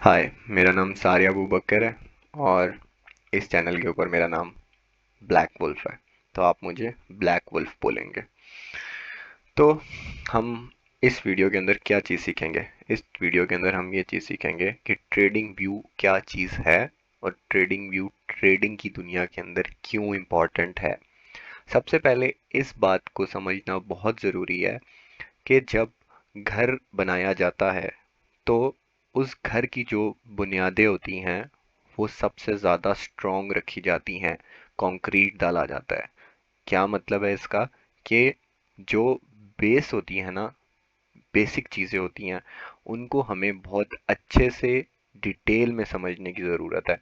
हाय, मेरा नाम सारिया अबू बकर है और इस चैनल के ऊपर मेरा नाम ब्लैक वुल्फ है। तो आप मुझे ब्लैक वुल्फ बोलेंगे। तो हम इस वीडियो के अंदर क्या चीज़ सीखेंगे? इस वीडियो के अंदर हम ये चीज़ सीखेंगे कि ट्रेडिंग व्यू क्या चीज़ है और ट्रेडिंग व्यू ट्रेडिंग की दुनिया के अंदर क्यों इम्पोर्टेंट है। सबसे पहले इस बात को समझना बहुत ज़रूरी है कि जब घर बनाया जाता है तो उस घर की जो बुनियादें होती हैं वो सबसे ज़्यादा स्ट्रॉन्ग रखी जाती हैं। कंक्रीट डाला जाता है। क्या मतलब है इसका? कि जो बेस होती है ना, बेसिक चीज़ें होती हैं, उनको हमें बहुत अच्छे से डिटेल में समझने की ज़रूरत है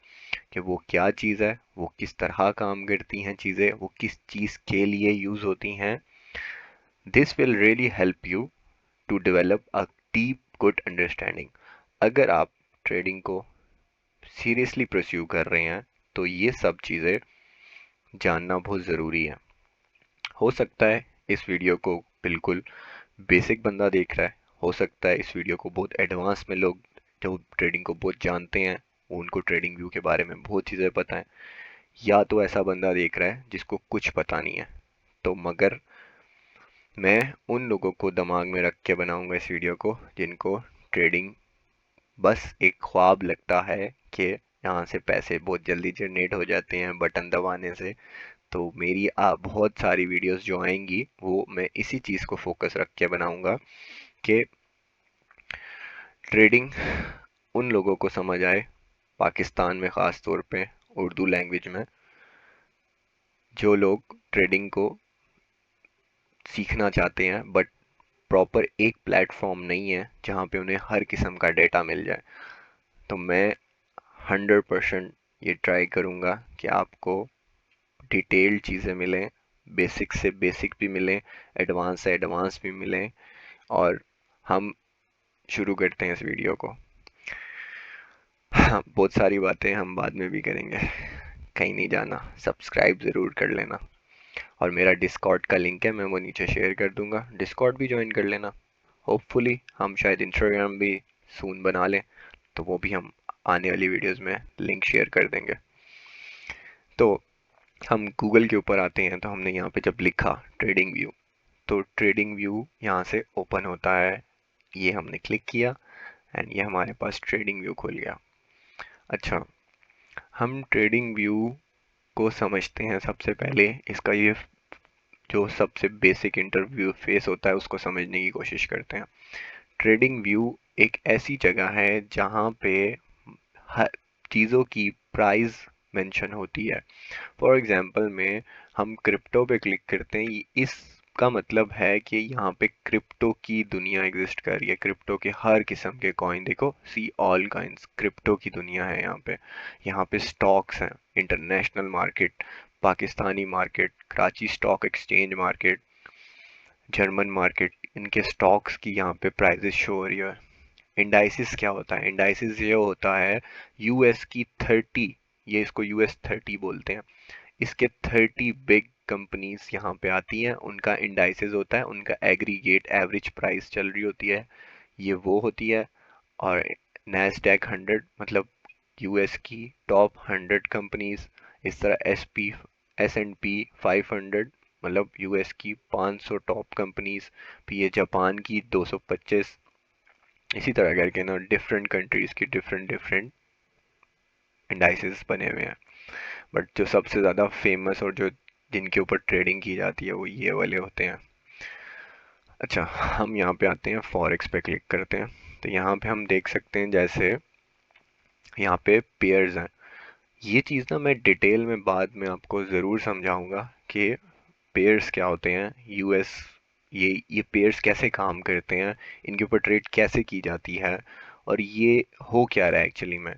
कि वो क्या चीज़ है, वो किस तरह काम करती हैं चीज़ें, वो किस चीज़ के लिए यूज़ होती हैं। This will really help you to develop a deep good understanding. अगर आप ट्रेडिंग को सीरियसली परस्यू कर रहे हैं तो ये सब चीज़ें जानना बहुत ज़रूरी है। हो सकता है इस वीडियो को बिल्कुल बेसिक बंदा देख रहा है, हो सकता है इस वीडियो को बहुत एडवांस में लोग जो ट्रेडिंग को बहुत जानते हैं उनको ट्रेडिंग व्यू के बारे में बहुत चीज़ें पता है, या तो ऐसा बंदा देख रहा है जिसको कुछ पता नहीं है। तो मगर मैं उन लोगों को दिमाग में रख के बनाऊंगा इस वीडियो को जिनको ट्रेडिंग बस एक ख्वाब लगता है कि यहाँ से पैसे बहुत जल्दी जनरेट हो जाते हैं बटन दबाने से। तो मेरी बहुत सारी वीडियोस जो आएंगी वो मैं इसी चीज़ को फोकस रख के बनाऊंगा कि ट्रेडिंग उन लोगों को समझ आए, पाकिस्तान में ख़ास तौर पे उर्दू लैंग्वेज में, जो लोग ट्रेडिंग को सीखना चाहते हैं बट प्रॉपर एक प्लेटफॉर्म नहीं है जहाँ पे उन्हें हर किस्म का डेटा मिल जाए। तो मैं 100% ये ट्राई करूँगा कि आपको डिटेल्ड चीज़ें मिलें, बेसिक से बेसिक भी मिलें, एडवांस से एडवांस भी मिलें। और हम शुरू करते हैं इस वीडियो को। हाँ, बहुत सारी बातें हम बाद में भी करेंगे, कहीं नहीं जाना। सब्सक्राइब ज़रूर कर लेना और मेरा डिस्कॉर्ड का लिंक है, मैं वो नीचे शेयर कर दूंगा, डिस्कॉर्ड भी ज्वाइन कर लेना। होपफुली हम शायद इंस्टाग्राम भी सून बना लें, तो वो भी हम आने वाली वीडियोस में लिंक शेयर कर देंगे। तो हम गूगल के ऊपर आते हैं तो हमने यहाँ पे जब लिखा ट्रेडिंग व्यू, तो ट्रेडिंग व्यू यहाँ से ओपन होता है। ये हमने क्लिक किया एंड ये हमारे पास ट्रेडिंग व्यू खुल गया। अच्छा, हम ट्रेडिंग व्यू को समझते हैं। सबसे पहले इसका ये जो सबसे बेसिक इंटरव्यू फेस होता है उसको समझने की कोशिश करते हैं। ट्रेडिंग व्यू एक ऐसी जगह है जहाँ पे हर चीज़ों की प्राइस मेंशन होती है। फॉर एग्जांपल में हम क्रिप्टो पे क्लिक करते हैं, इसका मतलब है कि यहाँ पे क्रिप्टो की दुनिया एग्जिस्ट कर रही है। क्रिप्टो के हर किस्म के कॉइन, देखो, सी ऑल कॉइन्स, क्रिप्टो की दुनिया है यहाँ पे। यहाँ पे स्टॉक्स हैं, international market, Pakistani market, Karachi stock exchange market, German market, इनके स्टॉक्स की यहाँ पे प्राइजेस शो हो रही है। इंडाइसिस क्या होता है? इंडाइसिस ये होता है यूएस की 30, ये इसको यूएस 30 बोलते हैं। इसके 30 बिग कंपनीज यहाँ पे आती हैं, उनका इंडाइसिस होता है, उनका एग्रीगेट एवरेज प्राइस चल रही होती है, ये वो होती है। और नैस्डैक 100 मतलब यूएस की टॉप 100 कंपनीज। इस तरह S&P 500 मतलब यूएस की 500 टॉप कंपनीज। फिर ये जापान की 225। इसी तरह करके ना डिफरेंट कंट्रीज की डिफरेंट डिफरेंट इंडाइसेस बने हुए हैं। बट जो सबसे ज़्यादा फेमस और जो जिनके ऊपर ट्रेडिंग की जाती है वो ये वाले होते हैं। अच्छा, हम यहाँ पे आते हैं, फॉरेक्स पे क्लिक करते हैं। तो यहाँ पे हम देख सकते हैं जैसे यहाँ पे पेयर्स हैं। ये चीज़ ना मैं डिटेल में बाद में आपको ज़रूर समझाऊंगा कि पेयर्स क्या होते हैं। यूएस, ये पेयर्स कैसे काम करते हैं, इनके ऊपर ट्रेड कैसे की जाती है और ये हो क्या रहा है एक्चुअली में।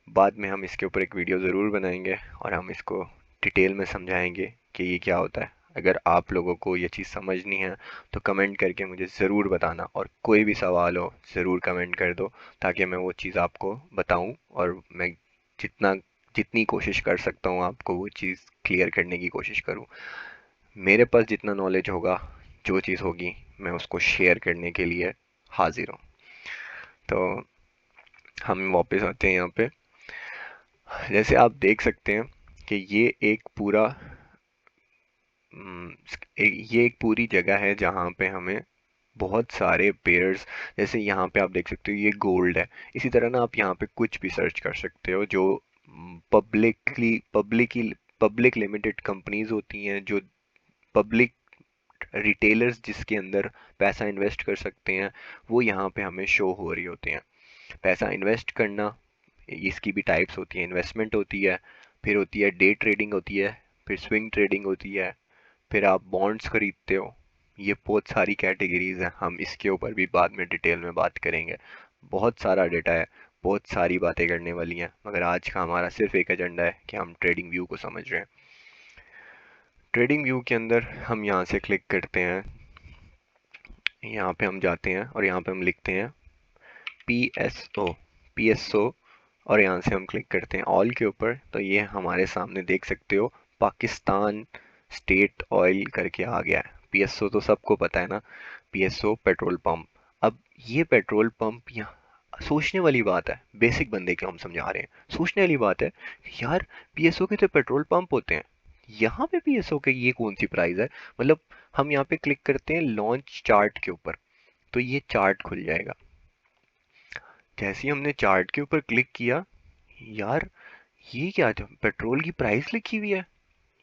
बाद में हम इसके ऊपर एक वीडियो ज़रूर बनाएंगे और हम इसको डिटेल में समझाएंगे कि ये क्या होता है। अगर आप लोगों को ये चीज़ समझनी है तो कमेंट करके मुझे ज़रूर बताना, और कोई भी सवाल हो ज़रूर कमेंट कर दो ताकि मैं वो चीज़ आपको बताऊं और मैं जितना जितनी कोशिश कर सकता हूँ आपको वो चीज़ क्लियर करने की कोशिश करूँ। मेरे पास जितना नॉलेज होगा, जो चीज़ होगी, मैं उसको शेयर करने के लिए हाजिर हूँ। तो हम वापस आते हैं यहाँ पे। जैसे आप देख सकते हैं कि हम्म, ये एक पूरी जगह है जहाँ पे हमें बहुत सारे पेयर्स, जैसे यहाँ पे आप देख सकते हो ये गोल्ड है। इसी तरह ना आप यहाँ पे कुछ भी सर्च कर सकते हो जो पब्लिक लिमिटेड कंपनीज होती हैं, जो पब्लिक रिटेलर्स जिसके अंदर पैसा इन्वेस्ट कर सकते हैं, वो यहाँ पे हमें शो हो रही होते हैं। पैसा इन्वेस्ट करना, इसकी भी टाइप्स होती हैं। इन्वेस्टमेंट होती है, फिर होती है डे ट्रेडिंग होती है, फिर स्विंग ट्रेडिंग होती है, फिर आप बॉन्ड्स खरीदते हो। ये बहुत सारी कैटेगरीज हैं, हम इसके ऊपर भी बाद में डिटेल में बात करेंगे। बहुत सारा डेटा है, बहुत सारी बातें करने वाली हैं, मगर आज का हमारा सिर्फ एक एजेंडा है कि हम ट्रेडिंग व्यू को समझ रहे हैं। ट्रेडिंग व्यू के अंदर हम यहाँ से क्लिक करते हैं, यहाँ पे हम जाते हैं और यहाँ पे हम लिखते हैं पी एस ओ और यहाँ से हम क्लिक करते हैं ऑल के ऊपर। तो ये हमारे सामने देख सकते हो पाकिस्तान स्टेट ऑयल करके आ गया है। पीएसओ तो सबको पता है ना, पीएसओ पेट्रोल पंप। अब ये पेट्रोल पंप यहाँ सोचने वाली बात है, बेसिक बंदे को हम समझा रहे हैं, सोचने वाली बात है कि यार पीएसओ के तो पेट्रोल पंप होते हैं, यहाँ पे पीएसओ के ये कौन सी प्राइस है। मतलब हम यहाँ पे क्लिक करते हैं लॉन्च चार्ट के ऊपर, तो ये चार्ट खुल जाएगा। जैसे ही हमने चार्ट के ऊपर क्लिक किया, यार ये क्या था, पेट्रोल की प्राइस लिखी हुई है।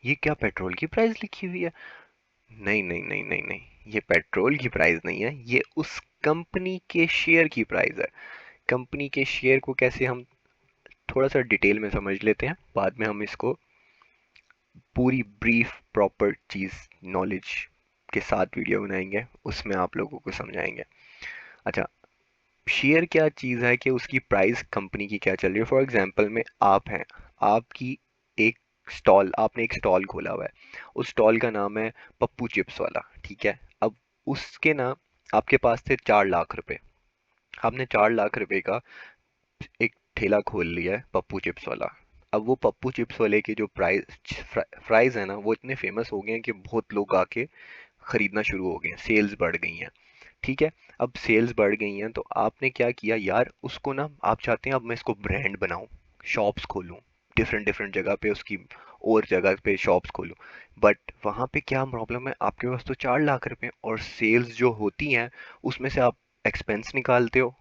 ये क्या पेट्रोल की प्राइस लिखी हुई है? नहीं नहीं नहीं नहीं नहीं, ये पेट्रोल की प्राइस नहीं है, ये उस कंपनी के शेयर की प्राइस है। कंपनी के शेयर को कैसे हम थोड़ा सा डिटेल में समझ लेते हैं, बाद में हम इसको पूरी ब्रीफ प्रॉपर चीज़ नॉलेज के साथ वीडियो बनाएंगे, उसमें आप लोगों को समझाएंगे। अच्छा, शेयर क्या चीज़ है कि उसकी प्राइस कंपनी की क्या चल रही है। फॉर एग्जांपल में आप हैं, आपकी एक आपने एक स्टॉल खोला हुआ है, उस स्टॉल का नाम है पप्पू चिप्स वाला, ठीक है। अब उसके ना आपके पास थे 4 लाख रुपए, आपने 4 लाख रुपए का एक ठेला खोल लिया है पप्पू चिप्स वाला। अब वो पप्पू चिप्स वाले के जो प्राइस है ना, वो इतने फेमस हो गए हैं कि बहुत लोग आके खरीदना शुरू हो गए हैं, सेल्स बढ़ गई हैं, ठीक है। अब सेल्स बढ़ गई हैं तो आपने क्या किया यार, उसको ना आप चाहते हैं अब मैं इसको ब्रांड बनाऊं, शॉप्स खोलूं, डिफरेंट डिफरेंट जगह पे उसकी और जगह पे शॉप्स खोलूं। बट वहाँ पे क्या प्रॉब्लम है, आपके पास तो 4 लाख रुपए और सेल्स जो होती हैं उसमें से आप एक्सपेंस निकालते हो,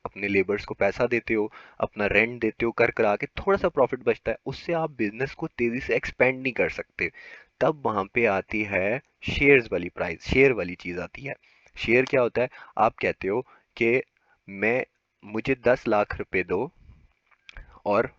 अपने लेबर्स को पैसा देते हो, अपना रेंट देते हो, कर करा के थोड़ा सा प्रॉफिट बचता है, उससे आप बिजनेस को तेजी से एक्सपेंड नहीं कर सकते। तब वहां पे आती है शेयर्स वाली प्राइस, शेयर वाली चीज आती है। शेयर क्या होता है, आप कहते हो कि मैं मुझे 10 लाख रुपए दो और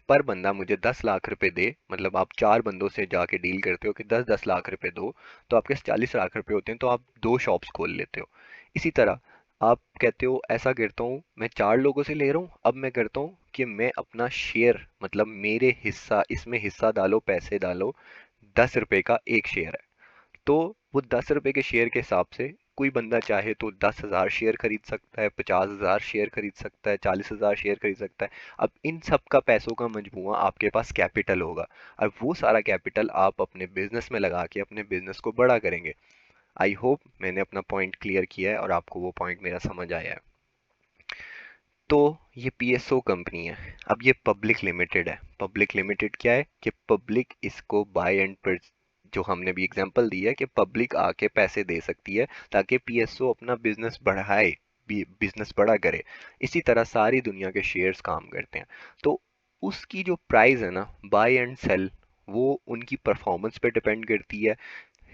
पर बंदा मुझे 10 लाख रुपए दे, मतलब आप 4 बंदों से जाके डील करते हो कि 10-10 लाख रुपए दो, तो आपके 40 लाख रुपए होते हैं, तो आप 2 शॉप्स खोल लेते हो। इसी तरह आप कहते हो ऐसा करता हूँ मैं 4 लोगों से ले रहा हूँ, अब मैं करता हूँ कि मैं अपना शेयर, मतलब मेरे हिस्सा, इसमें हिस्सा डालो, पैसे डालो, 10 रुपए का एक शेयर है। तो वो 10 रुपए के शेयर के हिसाब से कोई बंदा चाहे तो 10,000 शेयर खरीद सकता है, 50,000 शेयर खरीद सकता है, 40,000 शेयर खरीद सकता है। अब इन सब का पैसों का मजमुआ आपके पास कैपिटल होगा, और वो सारा कैपिटल आप अपने बिजनेस में लगा के अपने बिजनेस को बड़ा करेंगे। आई होप मैंने अपना पॉइंट क्लियर किया है और आपको वो पॉइंट मेरा समझ आया है। तो ये पीएसओ कंपनी है। अब ये पब्लिक लिमिटेड है। पब्लिक लिमिटेड क्या है कि पब्लिक इसको बाय एंड पर, जो हमने भी एग्जांपल दी है कि पब्लिक आके पैसे दे सकती है ताकि पीएसओ अपना बिजनेस बढ़ाए, बिजनेस बड़ा करे। इसी तरह सारी दुनिया के शेयर्स काम करते हैं। तो उसकी जो प्राइस है ना, बाय एंड सेल, वो उनकी परफॉर्मेंस पे डिपेंड करती है।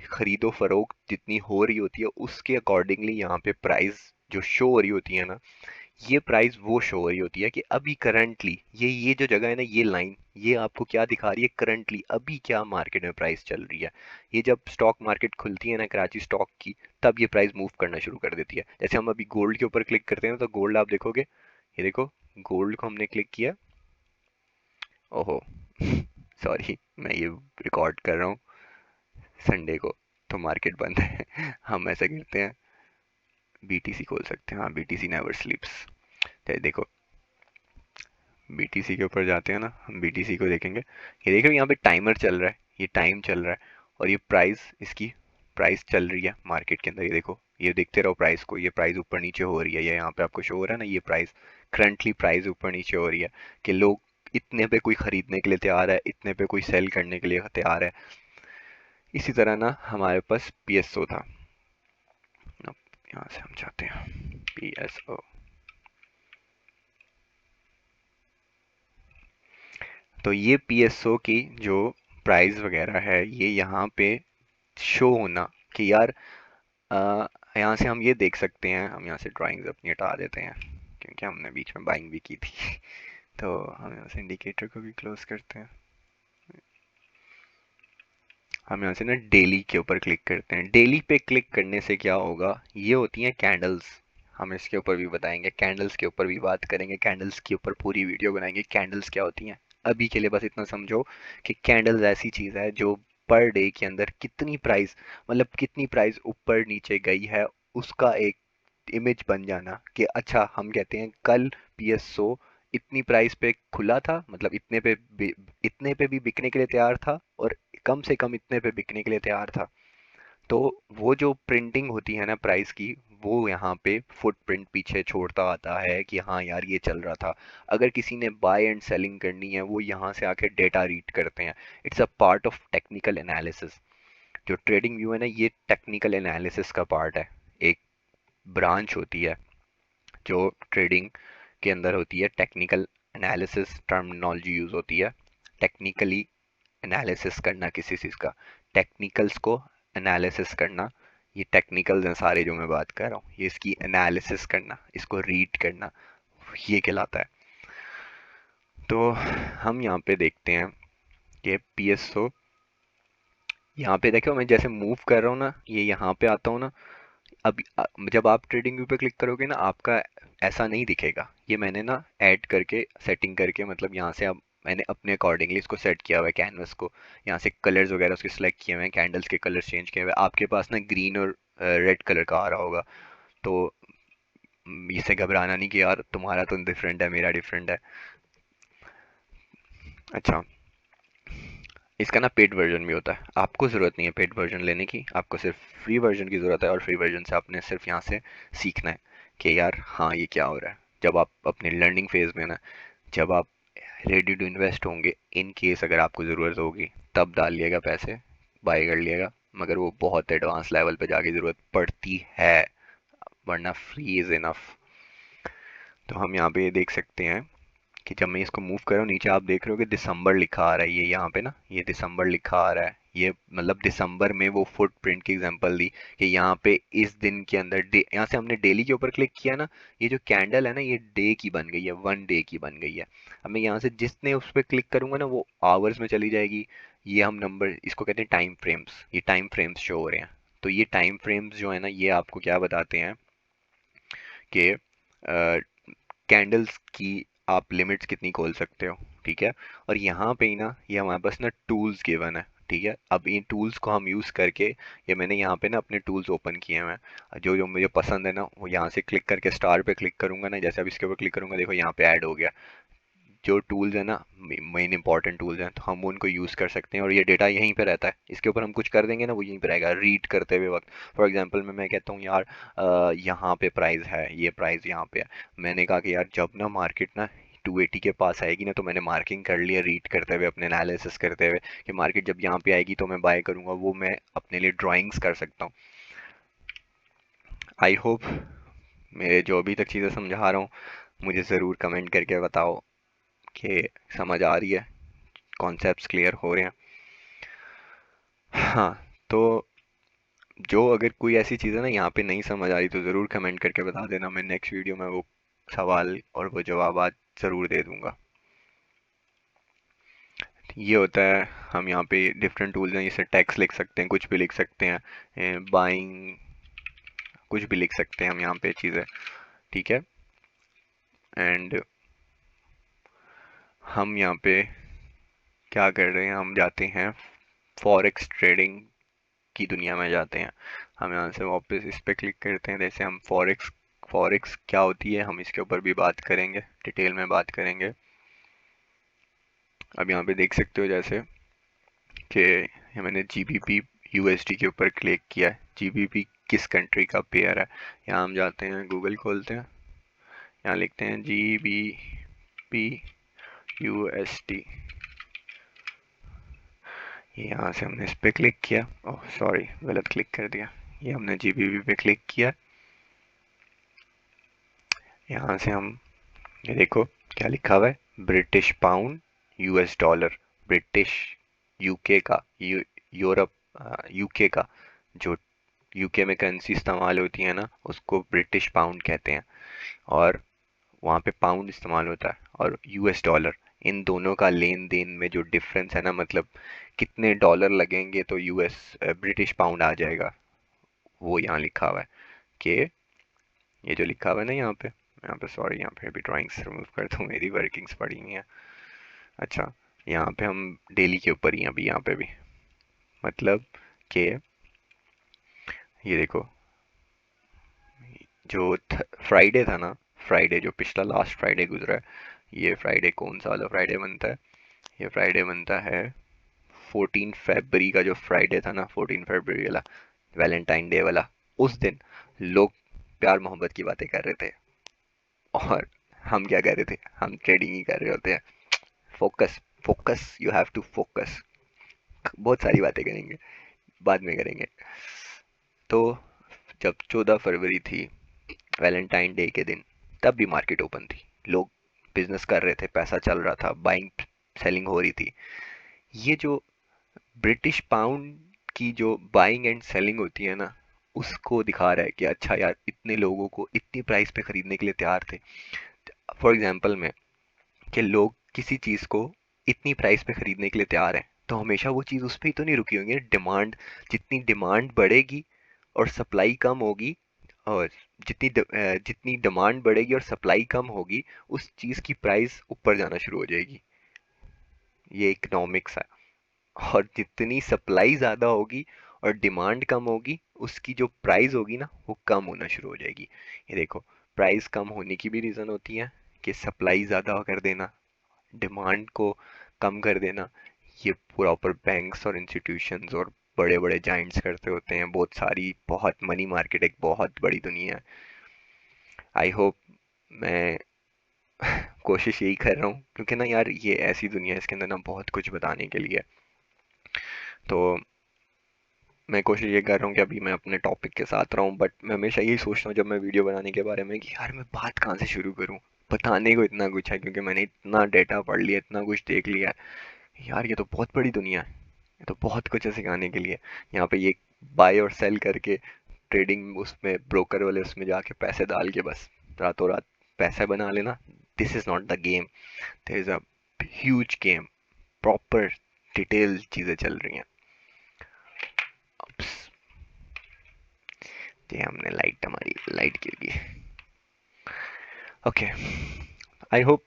खरीदो फरोख्त जितनी हो रही होती है उसके अकॉर्डिंगली यहाँ पे प्राइस जो शो हो रही होती है ना, ये प्राइस वो शो हो रही होती है कि अभी करंटली ये जो जगह है ना, ये लाइन ये आपको क्या दिखा रही है, करंटली अभी क्या मार्केट में प्राइस चल रही है। ये जब स्टॉक मार्केट खुलती है ना कराची स्टॉक की, तब ये प्राइस मूव करना शुरू कर देती है। जैसे हम अभी गोल्ड के ऊपर क्लिक करते हैं ना, तो गोल्ड आप देखोगे, ये देखो, गोल्ड को हमने क्लिक किया। ओहो सॉरी, मैं ये रिकॉर्ड कर रहा हूँ संडे को, तो मार्केट बंद है हम ऐसा करते हैं, बीटीसी खोल सकते हैं, हाँ बीटीसी नेवर स्लीप्स। देखो, बीटीसी के ऊपर जाते हैं ना, हम बीटीसी को देखेंगे, ये देखो यहाँ पे टाइमर चल रहा है, ये टाइम चल रहा है, और ये प्राइस, इसकी प्राइस चल रही है मार्केट के अंदर, ये देखो ये देखते रहो प्राइस को, ये प्राइस ऊपर नीचे हो रही है, ये यहाँ पे आपको शो हो रहा है ना, ये प्राइस करंटली प्राइस ऊपर नीचे हो रही है कि लोग इतने पे कोई खरीदने के लिए तैयार है, इतने पे कोई सेल करने के लिए तैयार है। इसी तरह ना हमारे पास पीएसओ था। अब यहाँ से हम चाहते हैं पीएसओ। तो ये पीएसओ की जो प्राइस वगैरह है, ये यहाँ पे शो होना कि यार यहाँ से हम ये देख सकते हैं, हम यहाँ से ड्राइंग्स अपनी हटा देते हैं क्योंकि हमने बीच में बाइंग भी की थी। तो हम यहाँ से इंडिकेटर को भी क्लोज करते हैं। हम यहाँ से ना डेली के ऊपर क्लिक करते हैं। डेली पे क्लिक करने से क्या होगा, ये होती हैं कैंडल्स। हम इसके ऊपर भी बताएंगे, कैंडल्स के ऊपर भी बात करेंगे, कैंडल्स के ऊपर पूरी वीडियो बनाएंगे कैंडल्स क्या होती हैं। अभी के लिए बस इतना समझो कि कैंडल्स ऐसी चीज़ है जो पर डे के अंदर कितनी प्राइस, मतलब कितनी प्राइस ऊपर नीचे गई है, उसका एक इमेज बन जाना कि अच्छा हम कहते हैं कल पीएसओ इतनी प्राइस पे खुला था, मतलब इतने पे भी बिकने के लिए तैयार था, और कम से कम इतने पे बिकने के लिए तैयार था। तो वो जो प्रिंटिंग होती है ना प्राइस की, वो यहाँ पे फुटप्रिंट पीछे छोड़ता आता है कि हाँ यार ये चल रहा था। अगर किसी ने बाय एंड सेलिंग करनी है, वो यहाँ से आके डेटा रीड करते हैं। It's a part of technical analysis. जो ट्रेडिंग व्यू है ना, ये टेक्निकल एनालिसिस का पार्ट है, एक ब्रांच होती है जो ट्रेडिंग के अंदर होती है। टेक्निकल एनालिसिस टर्मिनोलॉजी यूज होती है, टेक्निकली एनालिसिस करना किसी चीज़ का, टेक्निकल्स को एनालिसिस करना। ये टेक्निकल्स हैं सारे जो मैं बात कर रहा हूँ, ये इसकी एनालिसिस करना, इसको रीड करना, ये कहलाता है। तो हम यहाँ पे देखते हैं कि पीएसओ, यहाँ पे देखो मैं जैसे मूव कर रहा हूँ ना, ये यहाँ पे आता हूँ ना। अब जब आप ट्रेडिंग व्यू पे क्लिक करोगे ना, आपका ऐसा नहीं दिखेगा। ये मैंने ना ऐड करके सेटिंग करके, मतलब यहाँ से अब मैंने अपने अकॉर्डिंगली इसको सेट किया हुआ है कैनवस को। यहाँ से कलर्स वगैरह उसके सिलेक्ट किए हुए हैं, कैंडल्स के कलर्स चेंज किए हुए हैं। आपके पास ना ग्रीन और रेड कलर का आ रहा होगा, तो इससे घबराना नहीं कि यार तुम्हारा तो डिफरेंट है मेरा डिफरेंट है। अच्छा, इसका ना पेड वर्जन भी होता है, आपको ज़रूरत नहीं है पेड वर्जन लेने की, आपको सिर्फ फ्री वर्जन की ज़रूरत है। और फ्री वर्जन से आपने सिर्फ यहाँ से सीखना है कि यार हाँ ये क्या हो रहा है। जब आप अपने लर्निंग फेज़ में ना, जब आप रेडी टू इन्वेस्ट होंगे, इन केस अगर आपको ज़रूरत होगी, तब डालिएगा पैसे, बाय कर लिएगा। मगर वो बहुत एडवांस लेवल पे जाके ज़रूरत पड़ती है, वरना फ्री इज़ इनफ। तो हम यहाँ पे ये देख सकते हैं कि जब मैं इसको मूव कर रहा हूँ नीचे, आप देख रहे हो कि दिसंबर लिखा आ रहा है, ये यहाँ पे ना ये दिसंबर लिखा आ रहा है। ये मतलब दिसंबर में वो फुटप्रिंट की एग्जांपल दी कि यहाँ पे इस दिन के अंदर डे, यहाँ से हमने डेली के ऊपर क्लिक किया ना, ये जो कैंडल है ना, ये डे की बन गई है, 1 डे की बन गई है। अब मैं यहाँ से जितने उस पर क्लिक करूंगा ना, वो आवर्स में चली जाएगी। ये हम नंबर, इसको कहते हैं टाइम फ्रेम्स, ये टाइम फ्रेम्स शो हो रहे हैं। तो ये टाइम फ्रेम्स जो है ना, ये आपको क्या बताते हैं कि कैंडल्स की आप लिमिट्स कितनी खोल सकते हो, ठीक है। और यहाँ पे ही ना, ये हमारे पास ना टूल्स गिवन है, ठीक है। अब इन टूल्स को हम यूज़ करके, ये मैंने यहाँ पे ना अपने टूल्स ओपन किए हुए हैं, जो जो मुझे पसंद है ना, वो यहाँ से क्लिक करके स्टार पे क्लिक करूंगा ना, जैसे अब इसके ऊपर क्लिक करूंगा, देखो यहाँ पे ऐड हो गया। जो टूल्स है ना, मेन इंपॉर्टेंट टूल्स हैं, तो हम उनको यूज़ कर सकते हैं, और ये डेटा यहीं पे रहता है। इसके ऊपर हम कुछ कर देंगे ना, वो यहीं पे रहेगा रीड करते हुए वक्त। फॉर एग्जांपल मैं कहता हूँ यार यहाँ पे प्राइस है, ये प्राइस यहाँ पे है। मैंने कहा कि यार जब ना मार्केट ना 280 के पास आएगी ना, तो मैंने मार्किंग कर लिया रीड करते हुए, अपने एनालिसिस करते हुए कि मार्केट जब यहाँ पे आएगी तो मैं बाय करूंगा। वो मैं अपने लिए ड्राइंग्स कर सकता हूँ। आई होप मेरे जो अभी तक चीज़ें समझा रहा हूँ, मुझे ज़रूर कमेंट करके बताओ कि समझ आ रही है, कॉन्सेप्ट्स क्लियर हो रहे हैं। हाँ, तो जो अगर कोई ऐसी चीज़ है ना यहाँ पे नहीं समझ आ रही, तो ज़रूर कमेंट करके बता देना, मैं नेक्स्ट वीडियो में वो सवाल और वो जवाब आज ज़रूर दे दूंगा। ये होता है, हम यहाँ पे डिफरेंट टूल्स हैं, जैसे टेक्स्ट लिख सकते हैं, कुछ भी लिख सकते हैं, बाइंग, कुछ भी लिख सकते हैं हम यहाँ पे चीज़ें, ठीक है। एंड हम यहाँ पे क्या कर रहे हैं, हम जाते हैं फॉरेक्स ट्रेडिंग की दुनिया में जाते हैं। हम यहाँ से वापस इस पे क्लिक करते हैं, जैसे हम फॉरेक्स, फॉरेक्स क्या होती है हम इसके ऊपर भी बात करेंगे, डिटेल में बात करेंगे। अब यहाँ पे देख सकते हो जैसे कि मैंने जीबीपी यूएसडी के ऊपर क्लिक किया है। जीबीपी किस कंट्री का पेयर है। यहाँ हम जाते हैं, गूगल खोलते हैं, यहाँ लिखते हैं GBP USD। यहाँ से हमने इस पे क्लिक किया, ओह सॉरी गलत क्लिक कर दिया, ये हमने GBP पे क्लिक किया। यहाँ से हम ये देखो क्या लिखा हुआ है, British pound US dollar, British UK का यूरोप यूके का, जो यूके में करेंसी इस्तेमाल होती है ना उसको ब्रिटिश पाउंड कहते हैं, और वहाँ पे पाउंड इस्तेमाल होता है, और US डॉलर। इन दोनों का लेन देन में जो डिफरेंस है ना, मतलब कितने डॉलर लगेंगे तो ब्रिटिश पाउंड आ जाएगा, वो यहाँ लिखा हुआ है कि ये जो लिखा हुआ है ना यहाँ पे सॉरी, यहाँ पे भी ड्राइंग्स रिमूव कर दूँ, मेरी वर्किंग्स पड़ी हुई हैं। अच्छा, यहाँ पे हम डेली के ऊपर ही हैं अभी, यहाँ पे भी मतलब कि ये देखो, जो फ्राइडे था ना, फ्राइडे जो पिछला लास्ट फ्राइडे गुजरा है, ये फ्राइडे कौन सा वाला फ्राइडे बनता है, ये फ्राइडे बनता है 14 फरवरी का, जो फ्राइडे था ना 14 फरवरी वाला, वैलेंटाइन डे वाला। उस दिन लोग प्यार मोहब्बत की बातें कर रहे थे, और हम क्या कर रहे थे, हम ट्रेडिंग ही कर रहे होते हैं। Focus, focus, you have to focus. बहुत सारी बातें करेंगे, बाद में करेंगे। तो जब 14 फरवरी थी, वैलेंटाइन डे के दिन, तब भी मार्केट ओपन थी, लोग बिजनेस कर रहे थे, पैसा चल रहा था, बाइंग सेलिंग हो रही थी। ये जो ब्रिटिश पाउंड की जो बाइंग एंड सेलिंग होती है ना, उसको दिखा रहा है कि अच्छा यार, इतने लोगों को इतनी प्राइस पे खरीदने के लिए तैयार थे। फॉर एग्जांपल में, कि लोग किसी चीज़ को इतनी प्राइस पे खरीदने के लिए तैयार हैं, तो हमेशा वो चीज़ उस पर ही तो नहीं रुकी होंगी। डिमांड, जितनी डिमांड बढ़ेगी और सप्लाई कम होगी, और जितनी डिमांड बढ़ेगी और सप्लाई कम होगी, उस चीज़ की प्राइस ऊपर जाना शुरू हो जाएगी। ये इकोनॉमिक्स है। और जितनी सप्लाई ज़्यादा होगी और डिमांड कम होगी, उसकी जो प्राइस होगी ना वो कम होना शुरू हो जाएगी। ये देखो, प्राइस कम होने की भी रीज़न होती है कि सप्लाई ज़्यादा कर देना, डिमांड को कम कर देना। ये प्रॉपर बैंक्स और इंस्टीट्यूशंस और बड़े बड़े जाइंट्स करते होते हैं, बहुत सारी, बहुत मनी मार्केट, एक बहुत बड़ी दुनिया है। आई होप, मैं कोशिश यही कर रहा हूँ, क्योंकि ना यार ये ऐसी दुनिया है, इसके अंदर ना बहुत कुछ बताने के लिए। तो मैं कोशिश ये कर रहा हूँ कि अभी मैं अपने टॉपिक के साथ रहूँ, बट मैं हमेशा यही सोचता हूँ जब मैं वीडियो बनाने के बारे में कि यार मैं बात कहाँ से शुरू करूँ। बताने को इतना कुछ है, क्योंकि मैंने इतना डेटा पढ़ लिया, इतना कुछ देख लिया है यार, ये तो बहुत बड़ी दुनिया है, ये तो बहुत कुछ है सिखाने के लिए। यहाँ पे ये बाय और सेल करके, ट्रेडिंग उसमें, ब्रोकर वाले उसमें जाके पैसे डाल के बस रातों रात पैसे बना लेना, this is not the game. There is a huge game, proper detail चीज़ें चल रही हैं। ये हमने लाइट, हमारी लाइट गिर गई। ओके, आई होप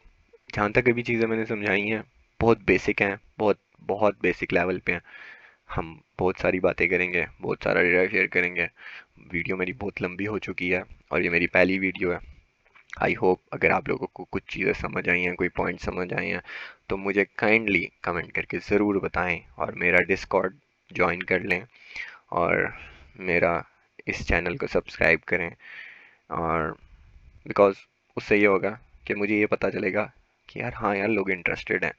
जहाँ तक अभी चीज़ें मैंने समझाई हैं बहुत बेसिक हैं, बहुत बहुत बेसिक लेवल पे हैं। हम बहुत सारी बातें करेंगे, बहुत सारा डेटा शेयर करेंगे। वीडियो मेरी बहुत लंबी हो चुकी है, और ये मेरी पहली वीडियो है। आई होप अगर आप लोगों को कुछ चीज़ें समझ आई हैं, कोई पॉइंट समझ आए हैं, तो मुझे काइंडली कमेंट करके ज़रूर बताएं, और मेरा डिस्कॉर्ड ज्वाइन कर लें, और मेरा इस चैनल को सब्सक्राइब करें। और बिकॉज उससे ये होगा कि मुझे ये पता चलेगा कि यार हाँ यार, लोग इंटरेस्टेड हैं।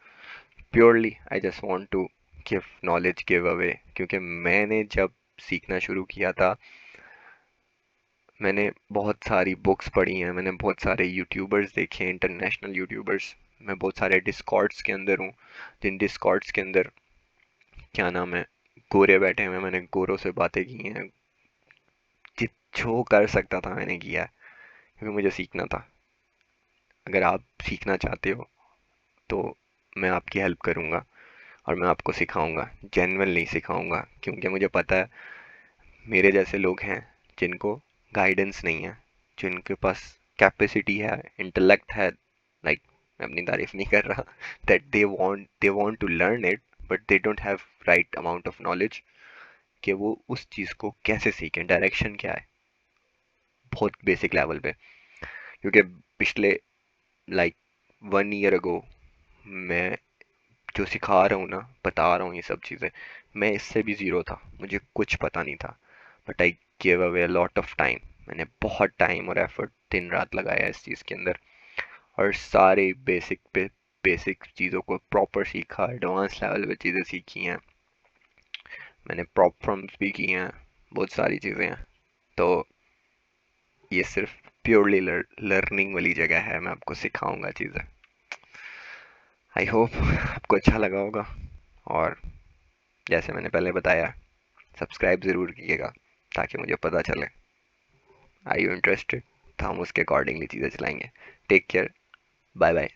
Purely I just want to give knowledge, give away, क्योंकि मैंने जब सीखना शुरू किया था, मैंने बहुत सारी बुक्स पढ़ी हैं, मैंने बहुत सारे यूट्यूबर्स देखे हैं, इंटरनेशनल यूट्यूबर्स। मैं बहुत सारे डिस्कॉर्ड्स के अंदर हूँ, जिन डिस्कॉर्ड्स के अंदर क्या नाम है, गोरे बैठे हुए हैं, मैंने गोरों से बातें की हैं। जित जो कर सकता था मैंने किया है, क्योंकि मुझे सीखना था। अगर आप सीखना चाहते हो तो मैं आपकी हेल्प करूँगा, और मैं आपको सिखाऊंगा, जेन्युइनली सिखाऊंगा, क्योंकि मुझे पता है मेरे जैसे लोग हैं जिनको गाइडेंस नहीं है, जिनके पास कैपेसिटी है, इंटेलेक्ट है, लाइक मैं अपनी तारीफ नहीं कर रहा, that they want to learn it, but they don't have right amount of knowledge कि वो उस चीज़ को कैसे सीखें, डायरेक्शन क्या है, बहुत बेसिक लेवल पे। क्योंकि पिछले लाइक 1 ईयर अगो, मैं जो सिखा रहा हूँ ना, बता रहा हूँ ये सब चीज़ें, मैं इससे भी ज़ीरो था, मुझे कुछ पता नहीं था, but I give away lot of time. मैंने बहुत टाइम और एफर्ट दिन रात लगाया इस चीज़ के अंदर, और सारी बेसिक चीज़ों को प्रॉपर सीखा, एडवांस लेवल पे चीज़ें सीखी हैं, मैंने प्रॉप फॉर्म्स भी की हैं, बहुत सारी चीज़ें हैं। तो ये सिर्फ प्योरली लर्निंग वाली जगह है, मैं आपको सिखाऊंगा चीज़ें। आई होप आपको अच्छा लगा होगा, और जैसे मैंने पहले बताया, सब्सक्राइब ज़रूर कीजिएगा ताकि मुझे पता चले आई यू इंटरेस्टेड, तो हम उसके अकॉर्डिंगली चीज़ें चलाएंगे। Take care, bye bye.